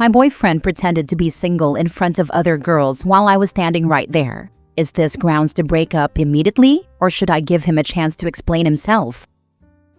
My boyfriend pretended to be single in front of other girls while I was standing right there. Is this grounds to break up immediately, or should I give him a chance to explain himself?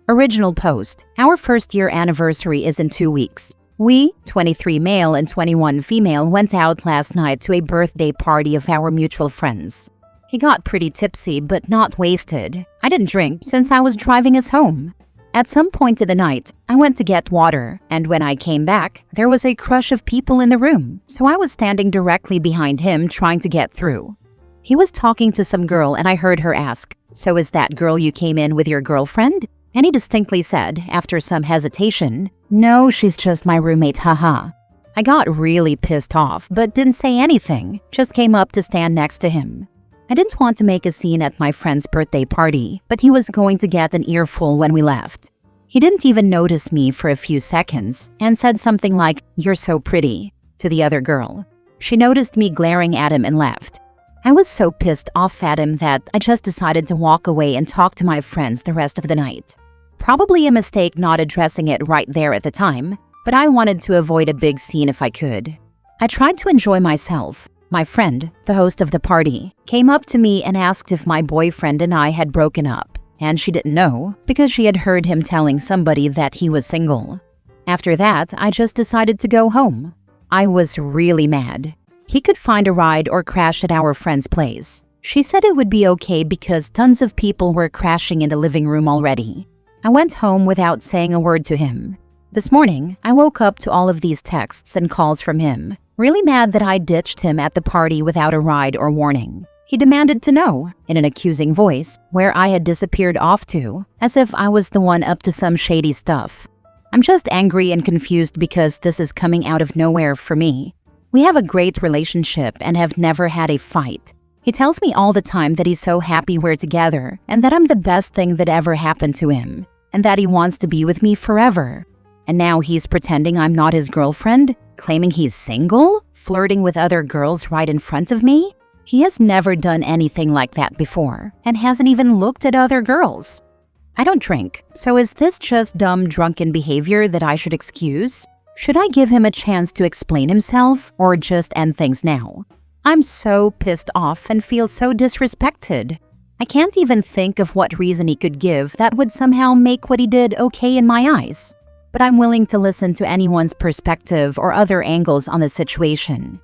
Original post. Our first-year anniversary is in 2 weeks. We, 23 male and 21 female, went out last night to a birthday party of our mutual friends. He got pretty tipsy but not wasted. I didn't drink since I was driving us home. At some point in the night, I went to get water, and when I came back, there was a crush of people in the room, so I was standing directly behind him trying to get through. He was talking to some girl and I heard her ask, "So is that girl you came in with your girlfriend?" And he distinctly said, after some hesitation, "No, she's just my roommate, haha." I got really pissed off but didn't say anything, just came up to stand next to him. I didn't want to make a scene at my friend's birthday party, but he was going to get an earful when we left. He didn't even notice me for a few seconds and said something like, "You're so pretty," to the other girl. She noticed me glaring at him and left. I was so pissed off at him that I just decided to walk away and talk to my friends the rest of the night. Probably a mistake not addressing it right there at the time, but I wanted to avoid a big scene if I could. I tried to enjoy myself. My friend, the host of the party, came up to me and asked if my boyfriend and I had broken up, and she didn't know because she had heard him telling somebody that he was single. After that, I just decided to go home. I was really mad. He could find a ride or crash at our friend's place. She said it would be okay because tons of people were crashing in the living room already. I went home without saying a word to him. This morning, I woke up to all of these texts and calls from him, really mad that I ditched him at the party without a ride or warning. He demanded to know, in an accusing voice, where I had disappeared off to, as if I was the one up to some shady stuff. I'm just angry and confused because this is coming out of nowhere for me. We have a great relationship and have never had a fight. He tells me all the time that he's so happy we're together and that I'm the best thing that ever happened to him and that he wants to be with me forever. And now he's pretending I'm not his girlfriend, claiming he's single, flirting with other girls right in front of me. He has never done anything like that before and hasn't even looked at other girls. I don't drink, so is this just dumb drunken behavior that I should excuse? Should I give him a chance to explain himself or just end things now? I'm so pissed off and feel so disrespected. I can't even think of what reason he could give that would somehow make what he did okay in my eyes. But I'm willing to listen to anyone's perspective or other angles on the situation.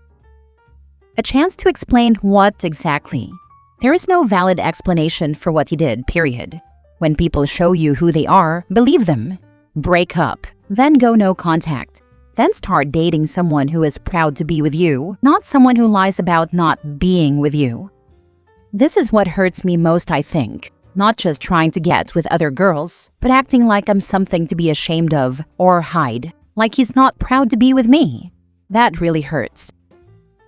A chance to explain what exactly? There is no valid explanation for what he did, period. When people show you who they are, believe them. Break up, then go no contact. Then start dating someone who is proud to be with you, not someone who lies about not being with you. This is what hurts me most, I think. Not just trying to get with other girls, but acting like I'm something to be ashamed of or hide, like he's not proud to be with me. That really hurts.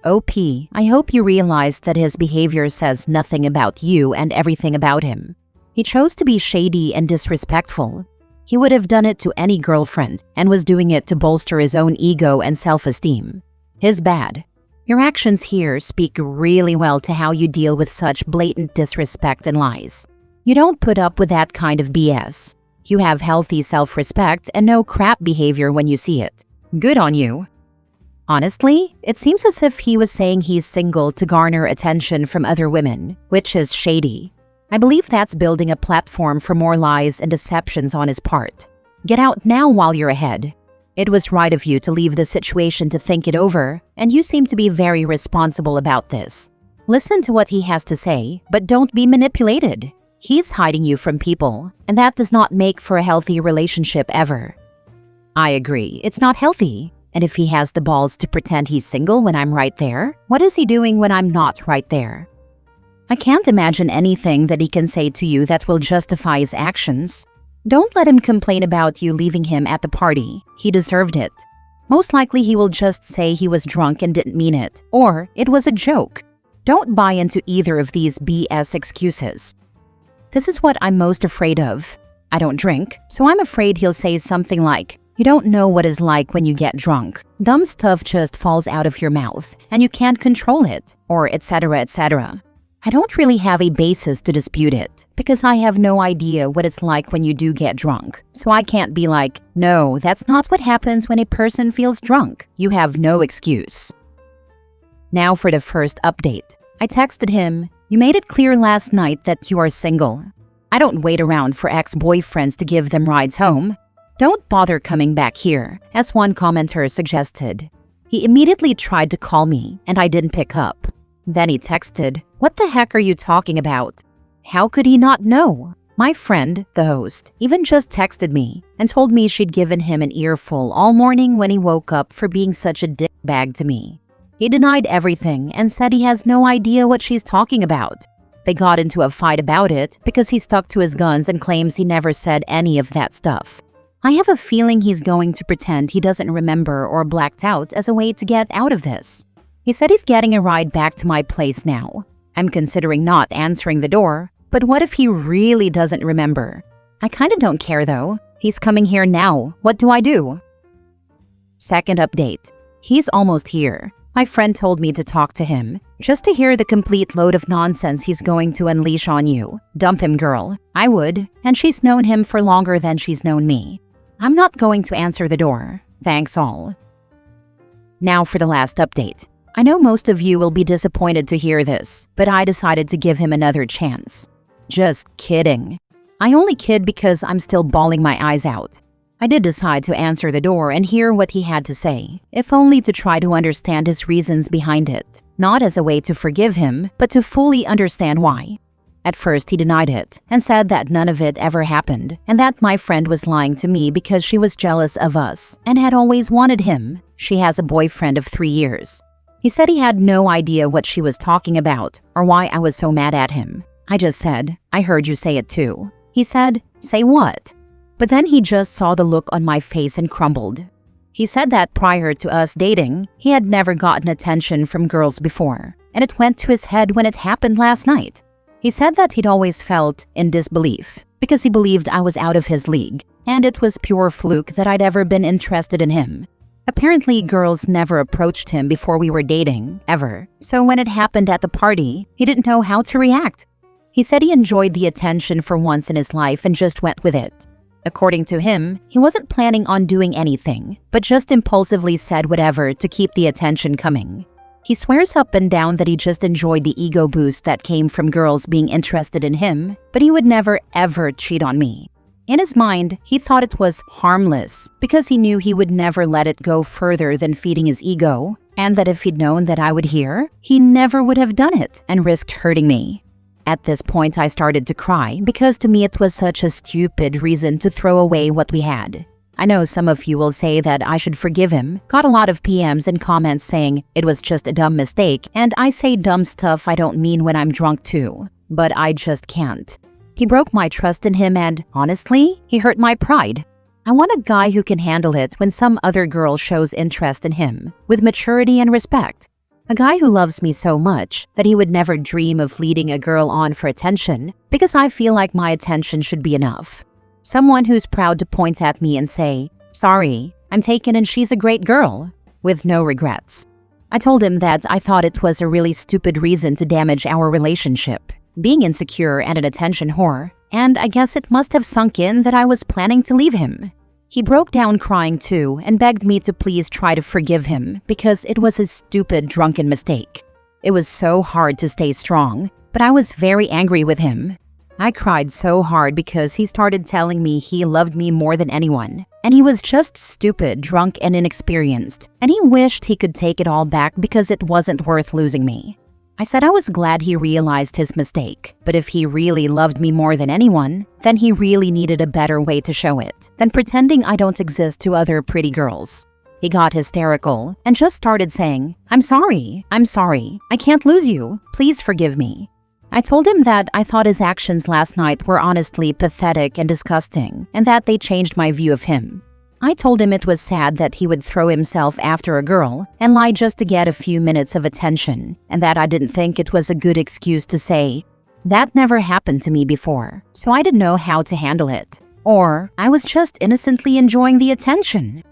OP, I hope you realize that his behavior says nothing about you and everything about him. He chose to be shady and disrespectful. He would have done it to any girlfriend and was doing it to bolster his own ego and self-esteem. His bad. Your actions here speak really well to how you deal with such blatant disrespect and lies. You don't put up with that kind of BS. You have healthy self-respect and no crap behavior when you see it. Good on you. Honestly, it seems as if he was saying he's single to garner attention from other women, which is shady. I believe that's building a platform for more lies and deceptions on his part. Get out now while you're ahead. It was right of you to leave the situation to think it over, and you seem to be very responsible about this. Listen to what he has to say, but don't be manipulated. He's hiding you from people, and that does not make for a healthy relationship ever. I agree, it's not healthy. And if he has the balls to pretend he's single when I'm right there, what is he doing when I'm not right there? I can't imagine anything that he can say to you that will justify his actions. Don't let him complain about you leaving him at the party. He deserved it. Most likely he will just say he was drunk and didn't mean it, or it was a joke. Don't buy into either of these BS excuses. This is what I'm most afraid of. I don't drink, so I'm afraid he'll say something like, "You don't know what it's like when you get drunk. Dumb stuff just falls out of your mouth, and you can't control it," or etc., etc. I don't really have a basis to dispute it because I have no idea what it's like when you do get drunk. So I can't be like, no, that's not what happens when a person feels drunk. You have no excuse. Now for the first update. I texted him, "You made it clear last night that you are single. I don't wait around for ex-boyfriends to give them rides home. Don't bother coming back here," as one commenter suggested. He immediately tried to call me and I didn't pick up. Then he texted, "What the heck are you talking about?" How could he not know? My friend, the host, even just texted me and told me she'd given him an earful all morning when he woke up for being such a dickbag to me. He denied everything and said he has no idea what she's talking about. They got into a fight about it because he stuck to his guns and claims he never said any of that stuff. I have a feeling he's going to pretend he doesn't remember or blacked out as a way to get out of this. He said he's getting a ride back to my place now. I'm considering not answering the door, but what if he really doesn't remember? I kinda don't care though. He's coming here now. What do I do? Second update. He's almost here. My friend told me to talk to him, just to hear the complete load of nonsense he's going to unleash on you. Dump him, girl. I would, and she's known him for longer than she's known me. I'm not going to answer the door. Thanks all. Now for the last update. I know most of you will be disappointed to hear this, but I decided to give him another chance. Just kidding. I only kid because I'm still bawling my eyes out. I did decide to answer the door and hear what he had to say, if only to try to understand his reasons behind it, not as a way to forgive him, but to fully understand why. At first, he denied it and said that none of it ever happened and that my friend was lying to me because she was jealous of us and had always wanted him. She has a boyfriend of 3 years. He said he had no idea what she was talking about or why I was so mad at him. I just said, "I heard you say it too." He said, "Say what?" But then he just saw the look on my face and crumbled. He said that prior to us dating, he had never gotten attention from girls before, and it went to his head when it happened last night. He said that he'd always felt in disbelief because he believed I was out of his league, and it was pure fluke that I'd ever been interested in him. Apparently, girls never approached him before we were dating, ever. So when it happened at the party, he didn't know how to react. He said he enjoyed the attention for once in his life and just went with it. According to him, he wasn't planning on doing anything, but just impulsively said whatever to keep the attention coming. He swears up and down that he just enjoyed the ego boost that came from girls being interested in him, but he would never ever cheat on me. In his mind, he thought it was harmless because he knew he would never let it go further than feeding his ego, and that if he'd known that I would hear, he never would have done it and risked hurting me. At this point, I started to cry because to me it was such a stupid reason to throw away what we had. I know some of you will say that I should forgive him. Got a lot of PMs and comments saying it was just a dumb mistake, and I say dumb stuff I don't mean when I'm drunk too. But I just can't. He broke my trust in him and, honestly, he hurt my pride. I want a guy who can handle it when some other girl shows interest in him, with maturity and respect. A guy who loves me so much that he would never dream of leading a girl on for attention because I feel like my attention should be enough. Someone who's proud to point at me and say, "Sorry, I'm taken and she's a great girl," with no regrets. I told him that I thought it was a really stupid reason to damage our relationship, being insecure and an attention whore, and I guess it must have sunk in that I was planning to leave him. He broke down crying too and begged me to please try to forgive him because it was a stupid drunken mistake. It was so hard to stay strong, but I was very angry with him. I cried so hard because he started telling me he loved me more than anyone, and he was just stupid, drunk, and inexperienced, and he wished he could take it all back because it wasn't worth losing me. I said I was glad he realized his mistake, but if he really loved me more than anyone, then he really needed a better way to show it than pretending I don't exist to other pretty girls. He got hysterical and just started saying, I'm sorry, I can't lose you, please forgive me." I told him that I thought his actions last night were honestly pathetic and disgusting, and that they changed my view of him. I told him it was sad that he would throw himself after a girl and lie just to get a few minutes of attention, and that I didn't think it was a good excuse to say, "That never happened to me before, so I didn't know how to handle it," or "I was just innocently enjoying the attention."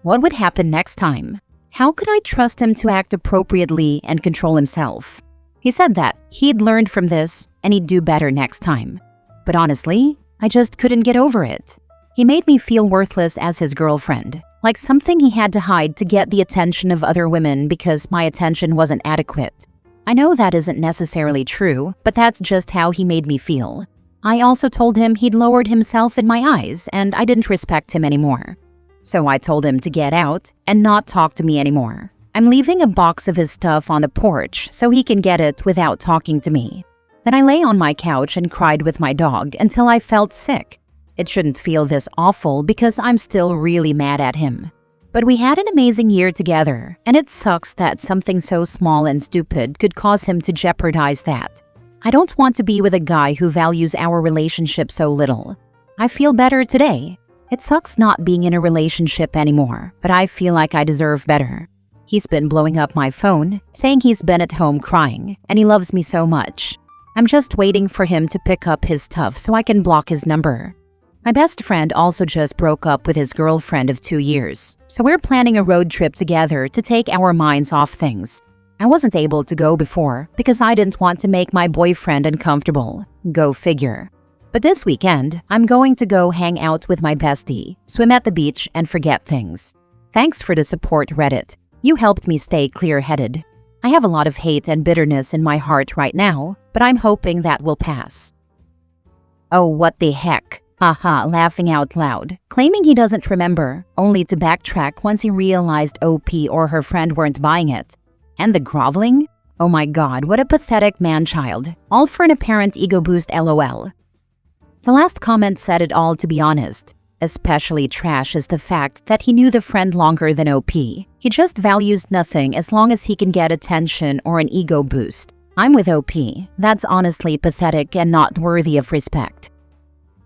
What would happen next time? How could I trust him to act appropriately and control himself? He said that he'd learned from this and he'd do better next time. But honestly, I just couldn't get over it. He made me feel worthless as his girlfriend, like something he had to hide to get the attention of other women because my attention wasn't adequate. I know that isn't necessarily true, but that's just how he made me feel. I also told him he'd lowered himself in my eyes and I didn't respect him anymore. So I told him to get out and not talk to me anymore. I'm leaving a box of his stuff on the porch so he can get it without talking to me. Then I lay on my couch and cried with my dog until I felt sick. It shouldn't feel this awful because I'm still really mad at him. But we had an amazing year together, and it sucks that something so small and stupid could cause him to jeopardize that. I don't want to be with a guy who values our relationship so little. I feel better today. It sucks not being in a relationship anymore, but I feel like I deserve better. He's been blowing up my phone, saying he's been at home crying, and he loves me so much. I'm just waiting for him to pick up his stuff so I can block his number. My best friend also just broke up with his girlfriend of 2 years, so we're planning a road trip together to take our minds off things. I wasn't able to go before because I didn't want to make my boyfriend uncomfortable. Go figure. But this weekend, I'm going to go hang out with my bestie, swim at the beach, and forget things. Thanks for the support, Reddit. You helped me stay clear-headed. I have a lot of hate and bitterness in my heart right now, but I'm hoping that will pass. Oh, what the heck? Haha, laughing out loud, claiming he doesn't remember, only to backtrack once he realized OP or her friend weren't buying it. And the groveling? Oh my god, what a pathetic man-child. All for an apparent ego boost, lol. The last comment said it all, to be honest. Especially trash is the fact that he knew the friend longer than OP. He just values nothing as long as he can get attention or an ego boost. I'm with OP. That's honestly pathetic and not worthy of respect.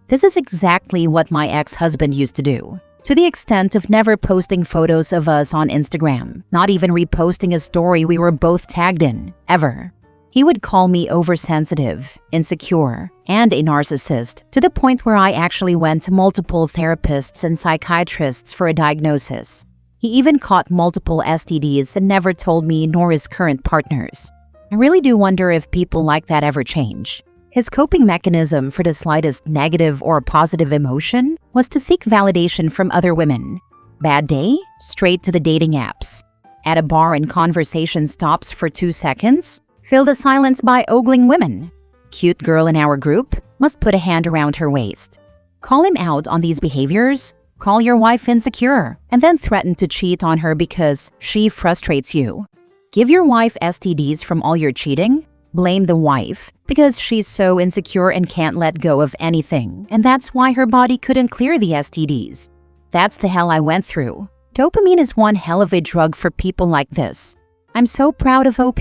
This is exactly what my ex-husband used to do, to the extent of never posting photos of us on Instagram, not even reposting a story we were both tagged in, ever. He would call me oversensitive, insecure, and a narcissist, to the point where I actually went to multiple therapists and psychiatrists for a diagnosis. He even caught multiple STDs and never told me nor his current partners. I really do wonder if people like that ever change. His coping mechanism for the slightest negative or positive emotion was to seek validation from other women. Bad day? Straight to the dating apps. At a bar and conversation stops for 2 seconds? Fill the silence by ogling women. Cute girl in our group? Must put a hand around her waist. Call him out on these behaviors? Call your wife insecure and then threaten to cheat on her because she frustrates you. Give your wife STDs from all your cheating? Blame the wife because she's so insecure and can't let go of anything, and that's why her body couldn't clear the STDs. That's the hell I went through. Dopamine is one hell of a drug for people like this. I'm so proud of OP.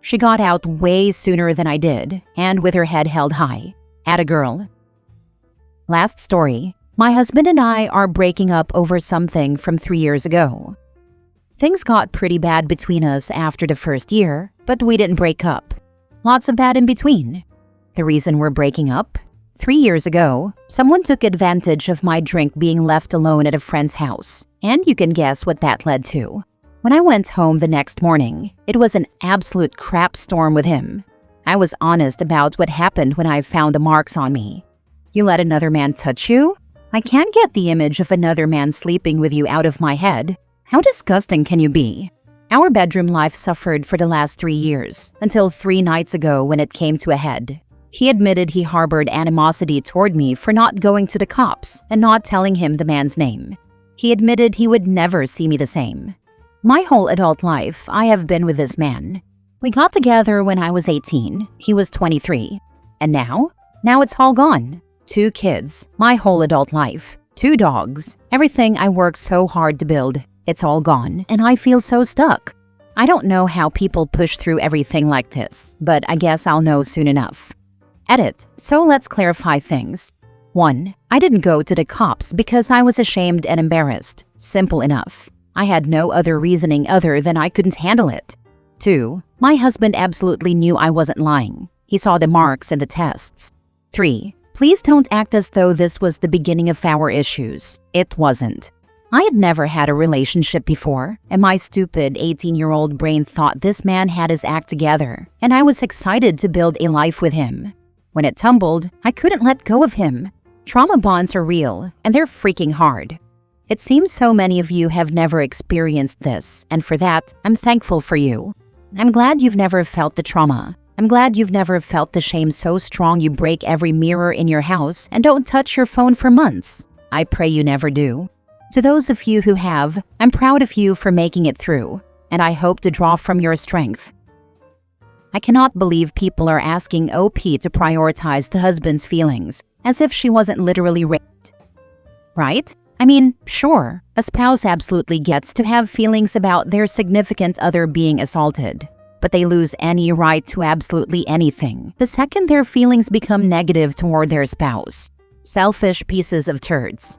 She got out way sooner than I did, and with her head held high. Atta girl. Last story. My husband and I are breaking up over something from 3 years ago. Things got pretty bad between us after the first year, but we didn't break up. Lots of bad in between. The reason we're breaking up? 3 years ago, someone took advantage of my drink being left alone at a friend's house, and you can guess what that led to. When I went home the next morning, it was an absolute crap storm with him. I was honest about what happened when I found the marks on me. You let another man touch you? I can't get the image of another man sleeping with you out of my head. How disgusting can you be? Our bedroom life suffered for the last 3 years, until 3 nights ago when it came to a head. He admitted he harbored animosity toward me for not going to the cops and not telling him the man's name. He admitted he would never see me the same. My whole adult life, I have been with this man. We got together when I was 18, he was 23. And now? Now it's all gone. 2 kids, my whole adult life, 2 dogs, everything I worked so hard to build. It's all gone, and I feel so stuck. I don't know how people push through everything like this, but I guess I'll know soon enough. Edit. So let's clarify things. 1. I didn't go to the cops because I was ashamed and embarrassed. Simple enough. I had no other reasoning other than I couldn't handle it. 2. My husband absolutely knew I wasn't lying. He saw the marks and the tests. 3. Please don't act as though this was the beginning of our issues. It wasn't. I had never had a relationship before, and my stupid 18-year-old brain thought this man had his act together, and I was excited to build a life with him. When it tumbled, I couldn't let go of him. Trauma bonds are real, and they're freaking hard. It seems so many of you have never experienced this, and for that, I'm thankful for you. I'm glad you've never felt the trauma. I'm glad you've never felt the shame so strong you break every mirror in your house and don't touch your phone for months. I pray you never do. To those of you who have, I'm proud of you for making it through, and I hope to draw from your strength. I cannot believe people are asking OP to prioritize the husband's feelings, as if she wasn't literally raped. Right? I mean, sure, a spouse absolutely gets to have feelings about their significant other being assaulted, but they lose any right to absolutely anything the second their feelings become negative toward their spouse. Selfish pieces of turds.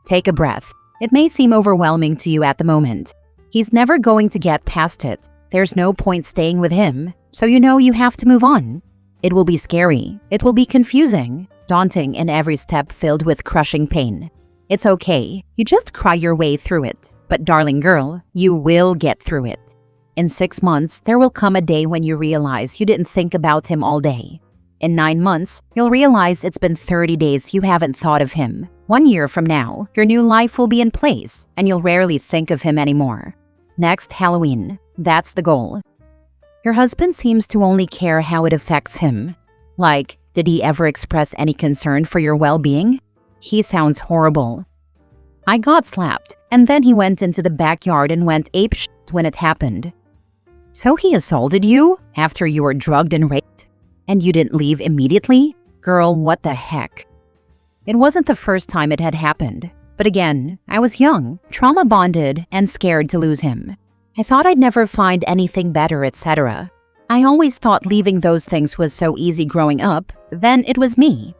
Take a breath. It may seem overwhelming to you at the moment. He's never going to get past it. There's no point staying with him, so you know you have to move on. It will be scary. It will be confusing, daunting, and every step filled with crushing pain. It's okay. You just cry your way through it. But darling girl, you will get through it. In 6 months, there will come a day when you realize you didn't think about him all day. In 9 months, you'll realize it's been 30 days you haven't thought of him. 1 year from now, your new life will be in place, and you'll rarely think of him anymore. Next Halloween, that's the goal. Your husband seems to only care how it affects him. Like, did he ever express any concern for your well-being? He sounds horrible. I got slapped, and then he went into the backyard and went apeshit when it happened. So he assaulted you after you were drugged and raped? And you didn't leave immediately? Girl, what the heck? It wasn't the first time it had happened. But again, I was young, trauma bonded, and scared to lose him. I thought I'd never find anything better, etc. I always thought leaving those things was so easy growing up, then it was me.